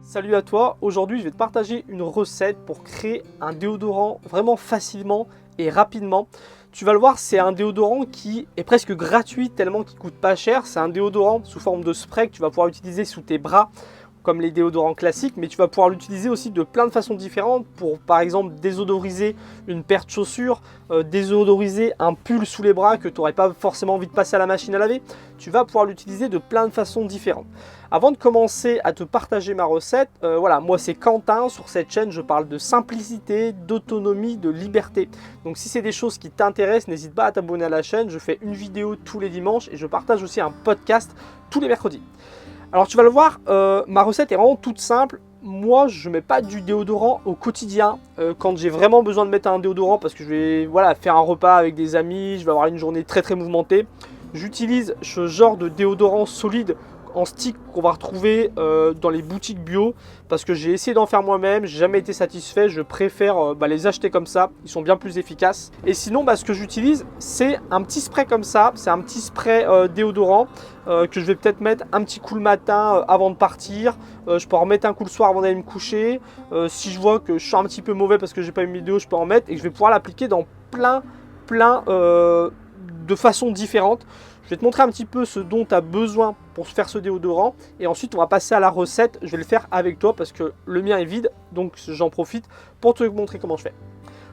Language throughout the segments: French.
Salut à toi, aujourd'hui je vais te partager une recette pour créer un déodorant vraiment facilement et rapidement. Tu vas le voir, c'est un déodorant qui est presque gratuit tellement qu'il coûte pas cher. C'est un déodorant sous forme de spray que tu vas pouvoir utiliser sous tes bras comme les déodorants classiques, mais tu vas pouvoir l'utiliser aussi de plein de façons différentes pour par exemple désodoriser une paire de chaussures, désodoriser un pull sous les bras que tu n'aurais pas forcément envie de passer à la machine à laver. Tu vas pouvoir l'utiliser de plein de façons différentes. Avant de commencer à te partager ma recette, voilà, moi c'est Quentin, sur cette chaîne je parle de simplicité, d'autonomie, de liberté. Donc si c'est des choses qui t'intéressent, n'hésite pas à t'abonner à la chaîne, je fais une vidéo tous les dimanches et je partage aussi un podcast tous les mercredis. Alors tu vas le voir, ma recette est vraiment toute simple. Moi je ne mets pas du déodorant au quotidien quand j'ai vraiment besoin de mettre un déodorant parce que je vais faire un repas avec des amis, je vais avoir une journée très mouvementée. J'utilise ce genre de déodorant solide en stick qu'on va retrouver dans les boutiques bio parce que j'ai essayé d'en faire moi-même, j'ai jamais été satisfait, je préfère les acheter comme ça, ils sont bien plus efficaces. Et sinon ce que j'utilise c'est un petit spray comme ça, c'est un petit spray déodorant que je vais peut-être mettre un petit coup le matin avant de partir, je peux en remettre un coup le soir avant d'aller me coucher, si je vois que je suis un petit peu mauvais parce que j'ai pas une vidéo, je peux en mettre et je vais pouvoir l'appliquer dans plein de façons différentes. Je vais te montrer un petit peu ce dont tu as besoin pour faire ce déodorant et ensuite on va passer à la recette. Je vais le faire avec toi parce que le mien est vide, donc j'en profite pour te montrer comment je fais.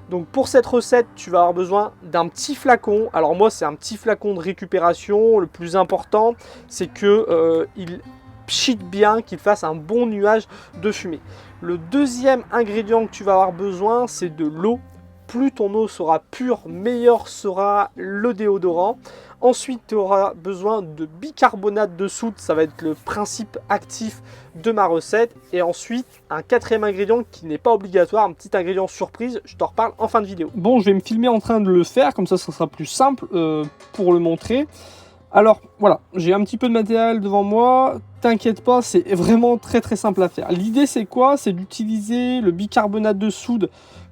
Donc pour cette recette, tu vas avoir besoin d'un petit flacon. Alors moi c'est un petit flacon de récupération. Le plus important c'est que il pchite bien, qu'il fasse un bon nuage de fumée. Le deuxième ingrédient que tu vas avoir besoin c'est de l'eau. Plus ton eau sera pure, meilleur sera le déodorant. Ensuite, tu auras besoin de bicarbonate de soude, ça va être le principe actif de ma recette. Et ensuite, un quatrième ingrédient qui n'est pas obligatoire, un petit ingrédient surprise, je t'en reparle en fin de vidéo. Bon, je vais me filmer en train de le faire, comme ça sera plus simple pour le montrer. Alors voilà, j'ai un petit peu de matériel devant moi, t'inquiète pas, c'est vraiment très simple à faire. L'idée c'est quoi? C'est d'utiliser le bicarbonate de soude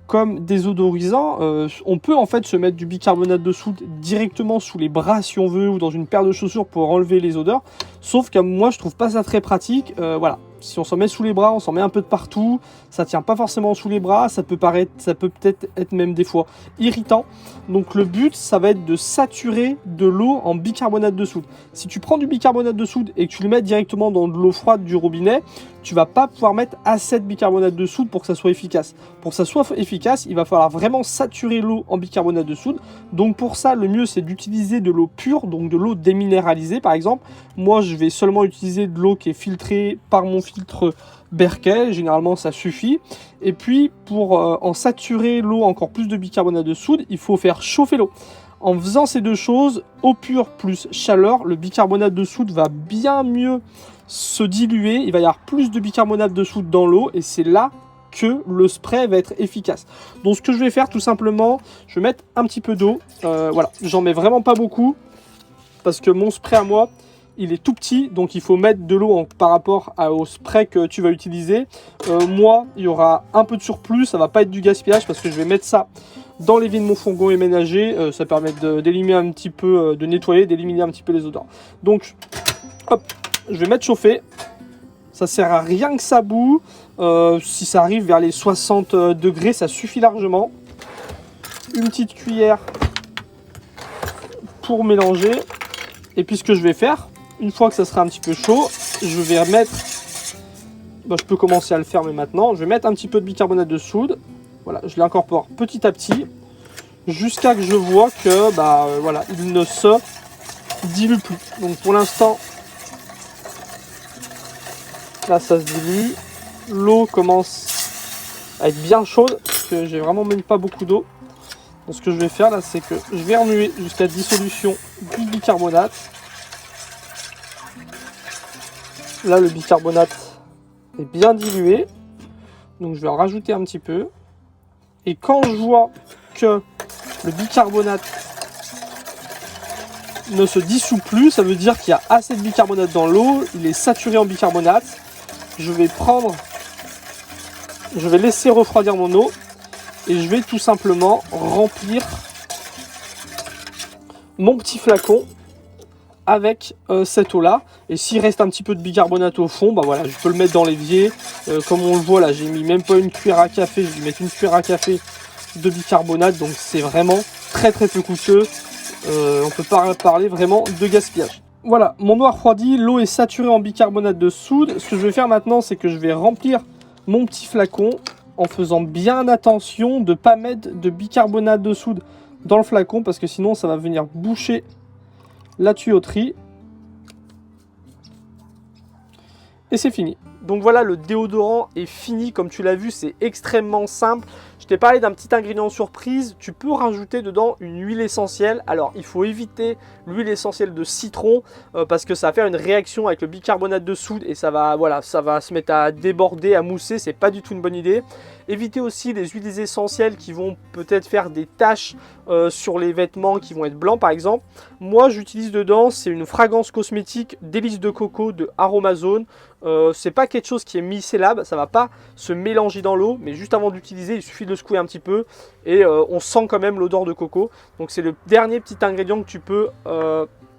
comme désodorisant. On peut en fait se mettre du bicarbonate de soude directement sous les bras si on veut ou dans une paire de chaussures pour enlever les odeurs. Sauf que moi je trouve pas ça très pratique. Voilà, si on s'en met sous les bras, on s'en met un peu de partout. Ça tient pas forcément sous les bras, ça peut peut-être être même des fois irritant. Donc le but ça va être de saturer de l'eau en bicarbonate de soude. Si tu prends du bicarbonate de soude et que tu le mets directement dans de l'eau froide du robinet, tu vas pas pouvoir mettre assez de bicarbonate de soude pour que ça soit efficace. Pour que ça soit efficace, il va falloir vraiment saturer l'eau en bicarbonate de soude. Donc pour ça, le mieux c'est d'utiliser de l'eau pure, donc de l'eau déminéralisée par exemple. Moi, je vais seulement utiliser de l'eau qui est filtrée par mon filtre Berkey, généralement ça suffit. Et puis pour en saturer l'eau encore plus de bicarbonate de soude, il faut faire chauffer l'eau. En faisant ces deux choses, eau pure plus chaleur, le bicarbonate de soude va bien mieux se diluer, il va y avoir plus de bicarbonate de soude dans l'eau et c'est là que le spray va être efficace. Donc ce que je vais faire tout simplement, je vais mettre un petit peu d'eau, voilà, j'en mets vraiment pas beaucoup parce que mon spray à moi il est tout petit, donc il faut mettre de l'eau par rapport au spray que tu vas utiliser. Moi, il y aura un peu de surplus, ça va pas être du gaspillage parce que je vais mettre ça dans l'évier de mon fourgon ménager. Ça permet d'éliminer un petit peu, de nettoyer, d'éliminer un petit peu les odeurs. Donc, hop, je vais mettre chauffer. Ça sert à rien que ça boue. Si ça arrive vers les 60 degrés, ça suffit largement. Une petite cuillère pour mélanger. Et puis ce que je vais faire, une fois que ça sera un petit peu chaud, je vais remettre, je peux commencer à le faire mais maintenant, je vais mettre un petit peu de bicarbonate de soude, voilà, je l'incorpore petit à petit, jusqu'à que je vois que, voilà, il ne se dilue plus. Donc pour l'instant, là ça se dilue, l'eau commence à être bien chaude, parce que j'ai vraiment même pas beaucoup d'eau. Donc ce que je vais faire là, c'est que je vais remuer jusqu'à dissolution du bicarbonate. Là, le bicarbonate est bien dilué. Donc, je vais en rajouter un petit peu. Et quand je vois que le bicarbonate ne se dissout plus, ça veut dire qu'il y a assez de bicarbonate dans l'eau. Il est saturé en bicarbonate. Je vais laisser refroidir mon eau. Et je vais tout simplement remplir mon petit flacon avec cette eau-là. Et s'il reste un petit peu de bicarbonate au fond, bah voilà, je peux le mettre dans l'évier. Comme on le voit là, j'ai mis même pas une cuillère à café, je vais mettre une cuillère à café de bicarbonate, donc c'est vraiment très peu coûteux. On peut pas parler vraiment de gaspillage. Voilà, mon eau a refroidi, l'eau est saturée en bicarbonate de soude. Ce que je vais faire maintenant, c'est que je vais remplir mon petit flacon en faisant bien attention de ne pas mettre de bicarbonate de soude dans le flacon parce que sinon ça va venir boucher la tuyauterie. Et c'est fini. Donc voilà, le déodorant est fini. Comme tu l'as vu, c'est extrêmement simple. Je t'ai parlé d'un petit ingrédient surprise. Tu peux rajouter dedans une huile essentielle. Alors, il faut éviter l'huile essentielle de citron parce que ça va faire une réaction avec le bicarbonate de soude et ça va, voilà, ça va se mettre à déborder, à mousser. C'est pas du tout une bonne idée. Évitez aussi les huiles essentielles qui vont peut-être faire des taches sur les vêtements qui vont être blancs par exemple. Moi, j'utilise dedans, c'est une fragrance cosmétique délice de coco de Aromazone. C'est pas quelque chose qui est micellable, ça va pas se mélanger dans l'eau, mais juste avant d'utiliser, il suffit de le secouer un petit peu et on sent quand même l'odeur de coco. Donc c'est le dernier petit ingrédient que tu peux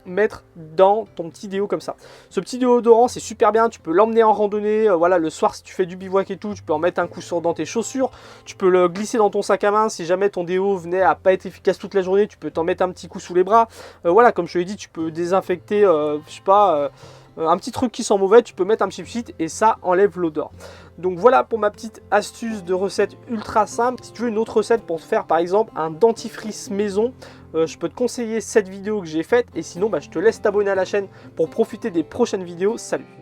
mettre dans ton petit déo comme ça. Ce petit déodorant c'est super bien, tu peux l'emmener en randonnée, voilà, le soir si tu fais du bivouac et tout, tu peux en mettre un coup dans tes chaussures, tu peux le glisser dans ton sac à main si jamais ton déo venait à pas être efficace toute la journée, tu peux t'en mettre un petit coup sous les bras, voilà, comme je te l'ai dit, tu peux désinfecter, je sais pas, un petit truc qui sent mauvais, tu peux mettre un petit pchit et ça enlève l'odeur. Donc voilà pour ma petite astuce de recette ultra simple. Si tu veux une autre recette pour faire par exemple un dentifrice maison, je peux te conseiller cette vidéo que j'ai faite et sinon je te laisse t'abonner à la chaîne pour profiter des prochaines vidéos. Salut!